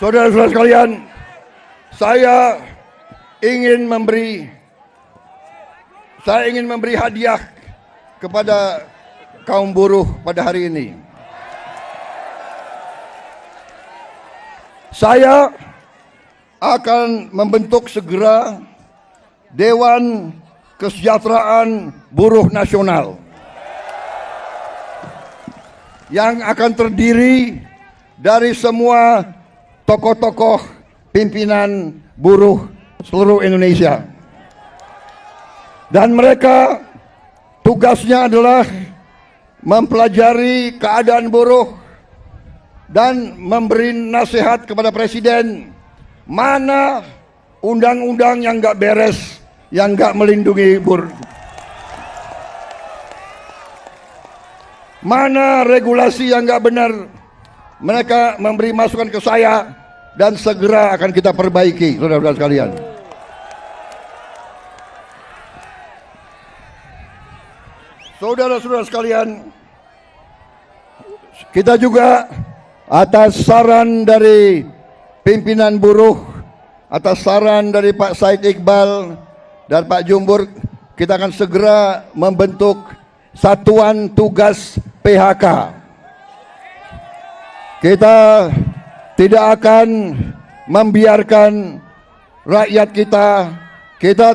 Saudara-saudara sekalian, saya ingin memberi hadiah kepada kaum buruh pada hari ini. Saya akan membentuk segera Dewan Kesejahteraan Buruh Nasional yang akan terdiri dari semua tokoh-tokoh pimpinan buruh seluruh Indonesia. Dan mereka tugasnya adalah mempelajari keadaan buruh dan memberi nasihat kepada Presiden mana undang-undang yang nggak beres, yang nggak melindungi buruh, mana regulasi yang nggak benar. Mereka memberi masukan ke saya dan segera akan kita perbaiki, saudara-saudara sekalian. Saudara-saudara sekalian, kita juga atas saran dari pimpinan buruh, atas saran dari Pak Said Iqbal dan Pak Jumbur, kita akan segera membentuk Satuan Tugas PHK. Kita tidak akan membiarkan rakyat kita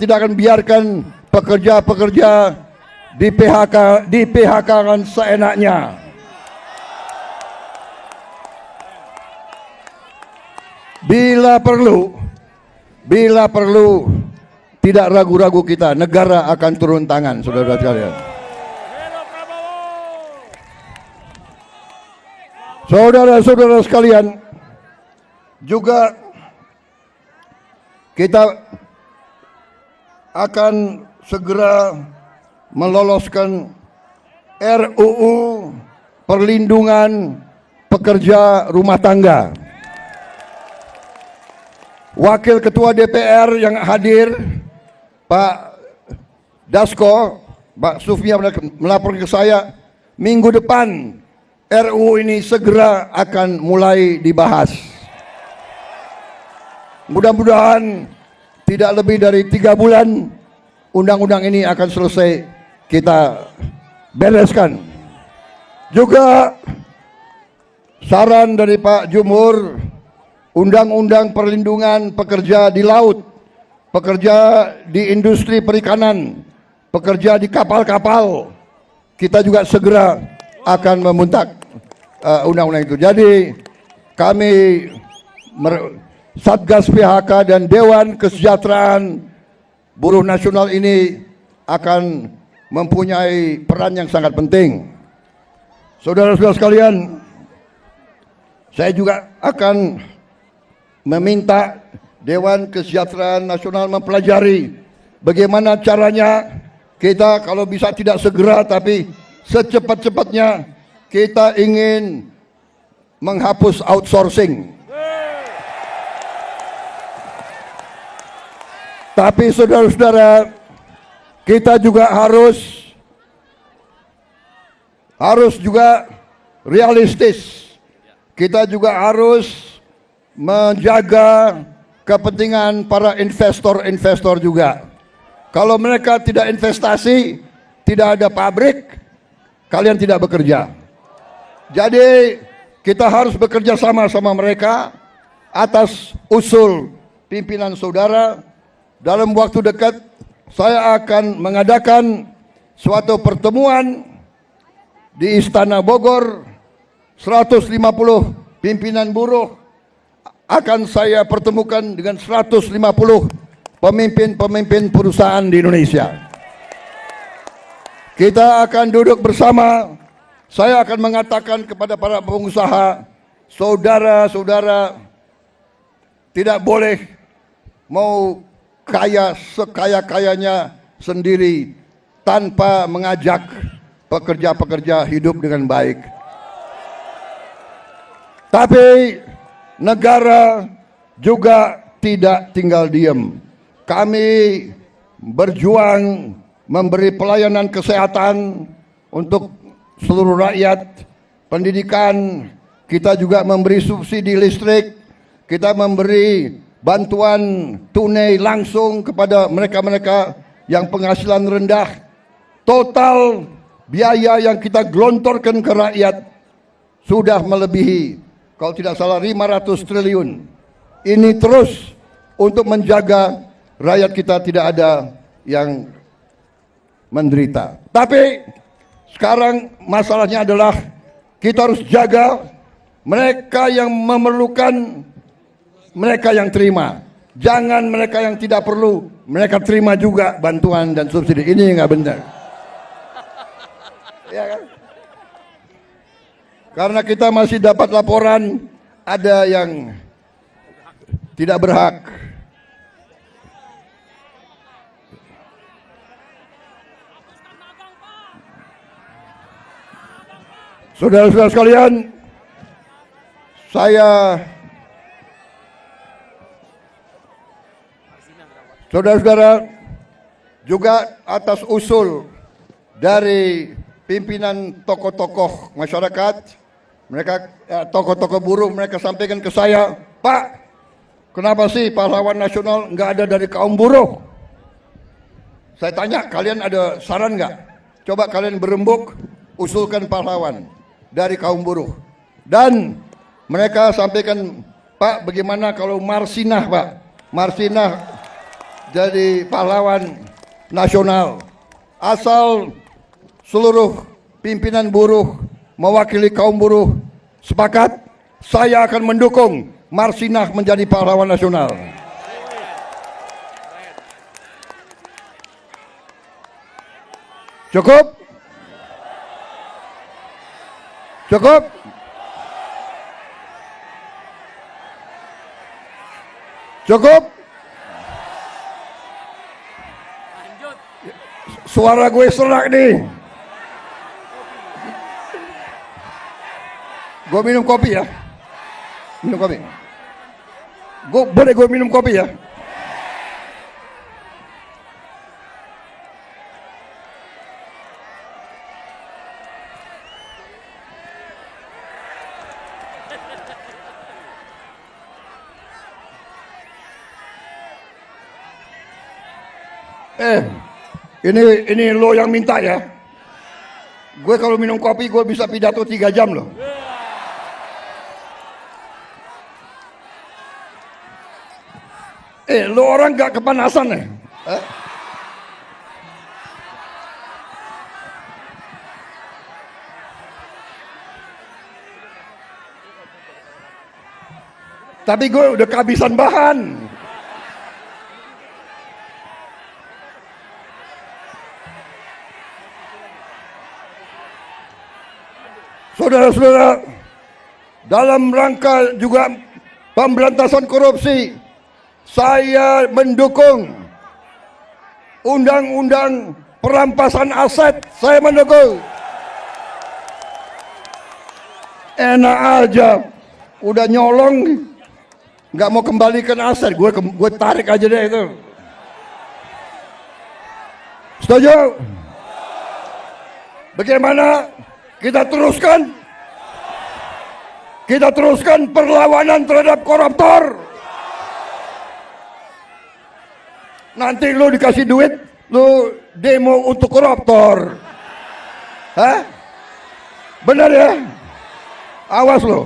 tidak akan biarkan pekerja-pekerja di PHK-kan seenaknya. Bila perlu, tidak ragu-ragu kita, negara akan turun tangan, saudara-saudara sekalian. Saudara-saudara sekalian, juga kita akan segera meloloskan RUU Perlindungan Pekerja Rumah Tangga. Wakil Ketua DPR yang hadir, Pak Dasko, Pak Sufmi melaporkan ke saya, minggu depan RUU ini segera akan mulai dibahas. Mudah-mudahan tidak lebih dari 3 bulan undang-undang ini akan selesai kita bereskan. Juga saran dari Pak Jumhur, Undang-Undang Perlindungan Pekerja di Laut, pekerja di industri perikanan, pekerja di kapal-kapal, kita juga segera akan membentuk undang-undang itu. Jadi kami Satgas PHK dan Dewan Kesejahteraan Buruh Nasional ini akan mempunyai peran yang sangat penting. Saudara-saudara sekalian, saya juga akan meminta Dewan Kesejahteraan Nasional mempelajari bagaimana caranya kita kalau bisa tidak segera tapi secepat-cepatnya kita ingin menghapus outsourcing. Tapi saudara-saudara, kita juga harus juga realistis. Kita juga harus menjaga kepentingan para investor juga. Kalau mereka tidak investasi, tidak ada pabrik, kalian tidak bekerja. Jadi kita harus bekerja sama mereka atas usul pimpinan saudara. Dalam waktu dekat saya akan mengadakan suatu pertemuan di Istana Bogor. 150 pimpinan buruh akan saya pertemukan dengan 150 pemimpin perusahaan di Indonesia. Kita akan duduk bersama. Saya akan mengatakan kepada para pengusaha, saudara-saudara, tidak boleh mau kaya sekaya-kayanya sendiri tanpa mengajak pekerja-pekerja hidup dengan baik. Tapi negara juga tidak tinggal diam. Kami berjuang memberi pelayanan kesehatan untuk seluruh rakyat, pendidikan, kita juga memberi subsidi listrik, kita memberi bantuan tunai langsung kepada mereka-mereka yang penghasilan rendah. Total biaya yang kita gelontorkan ke rakyat sudah melebihi, kalau tidak salah, 500 triliun. Ini terus untuk menjaga rakyat kita tidak ada yang menderita. Tapi sekarang masalahnya adalah kita harus jaga mereka yang memerlukan, mereka yang terima. Jangan mereka yang tidak perlu, mereka terima juga bantuan dan subsidi. Ini nggak benar. Ya kan? Karena kita masih dapat laporan ada yang tidak berhak. Saudara-saudara sekalian, saudara-saudara, juga atas usul dari pimpinan tokoh-tokoh masyarakat, mereka tokoh-tokoh buruh, mereka sampaikan ke saya, Pak, kenapa sih pahlawan nasional nggak ada dari kaum buruh? Saya tanya, kalian ada saran nggak? Coba kalian berembuk, usulkan pahlawan dari kaum buruh. Dan mereka sampaikan, Pak, bagaimana kalau Marsinah, Pak? Marsinah jadi pahlawan nasional. Asal seluruh pimpinan buruh mewakili kaum buruh sepakat, saya akan mendukung Marsinah menjadi pahlawan nasional. Cukup? Cukup? Cukup? Suara gue serak nih. Gue minum kopi ya. Minum kopi. Boleh gue minum kopi ya? Ini lo yang minta ya. Gue kalau minum kopi gue bisa pidato 3 jam loh. Lo orang gak kepanasan ya? Tapi gue udah kehabisan bahan. Saudara-saudara, dalam rangka juga pemberantasan korupsi, saya mendukung undang-undang perampasan aset. Saya mendukung. Enak aja, udah nyolong, nggak mau kembalikan aset, gue tarik aja deh itu. Setuju? Bagaimana? Kita teruskan perlawanan terhadap koruptor. Nanti lu dikasih duit, lu demo untuk koruptor. Hah? Benar ya? Awas lo.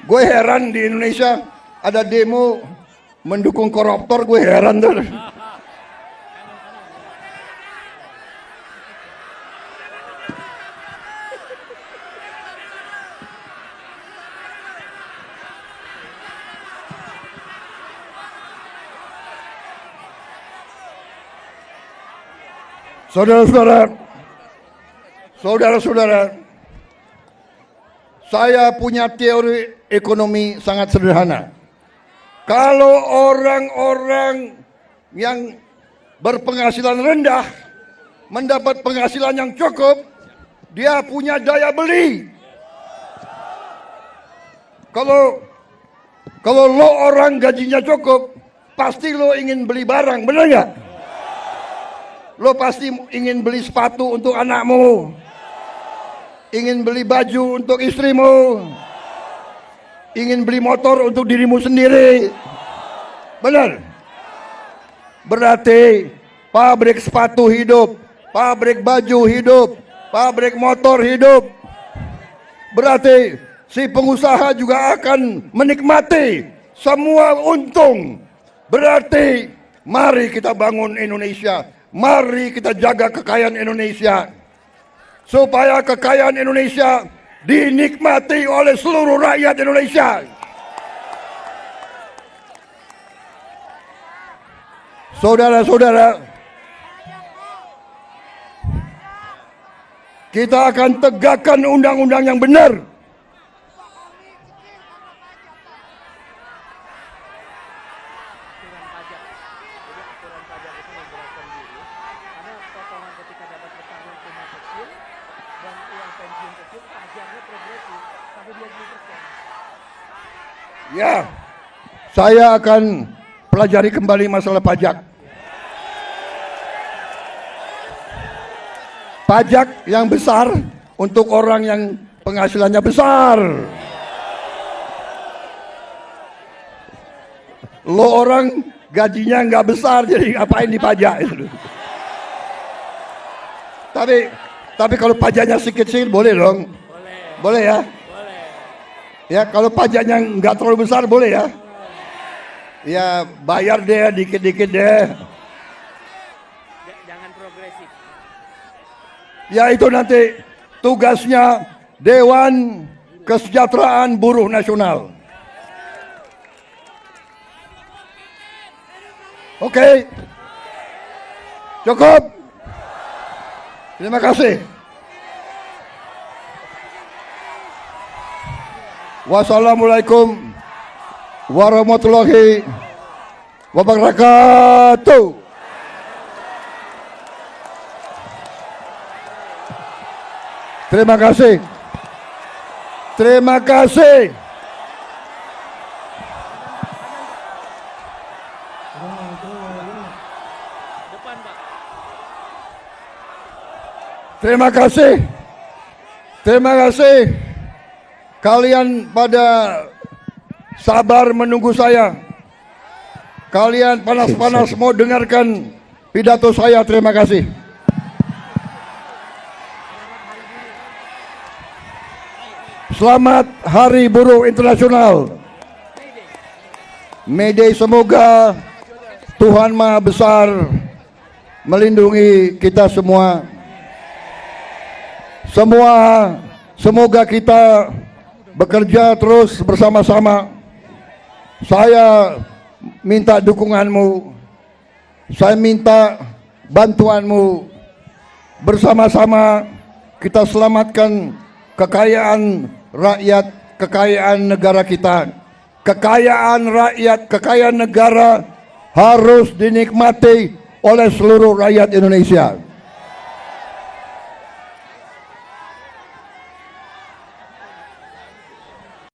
Gue heran di Indonesia ada demo mendukung koruptor, gue heran tuh. Saudara-saudara, saya punya teori ekonomi sangat sederhana. Kalau orang-orang yang berpenghasilan rendah mendapat penghasilan yang cukup, dia punya daya beli. Kalau lo orang gajinya cukup, pasti lo ingin beli barang, benar nggak? Lo pasti ingin beli sepatu untuk anakmu. Ingin beli baju untuk istrimu, ingin beli motor untuk dirimu sendiri. Benar? Berarti pabrik sepatu hidup, pabrik baju hidup, pabrik motor hidup. Berarti si pengusaha juga akan menikmati semua untung. Berarti mari kita bangun Indonesia, mari kita jaga kekayaan Indonesia, supaya kekayaan Indonesia dinikmati oleh seluruh rakyat Indonesia. Saudara-saudara, kita akan tegakkan undang-undang yang benar. Ya, saya akan pelajari kembali masalah pajak. Pajak yang besar untuk orang yang penghasilannya besar. Lo orang gajinya nggak besar, jadi ngapain dipajak? Tapi kalau pajaknya sedikit boleh dong. Boleh ya. Ya, kalau pajaknya nggak terlalu besar boleh ya. Ya, bayar deh dikit-dikit deh. Jangan progresif. Ya, itu nanti tugasnya Dewan Kesejahteraan Buruh Nasional. Oke. Cukup. Terima kasih. Wassalamualaikum warahmatullahi wabarakatuh. Terima kasih. Terima kasih. Terima kasih. Terima kasih. Kalian pada sabar menunggu saya. Kalian panas-panas mau dengarkan pidato saya. Terima kasih. Selamat Hari Buruh Internasional. May Day, semoga Tuhan Maha Besar melindungi kita semua. Semoga kita bekerja terus bersama-sama. Saya minta dukunganmu, saya minta bantuanmu. Bersama-sama kita selamatkan kekayaan rakyat, kekayaan negara kita. Kekayaan rakyat, kekayaan negara harus dinikmati oleh seluruh rakyat Indonesia.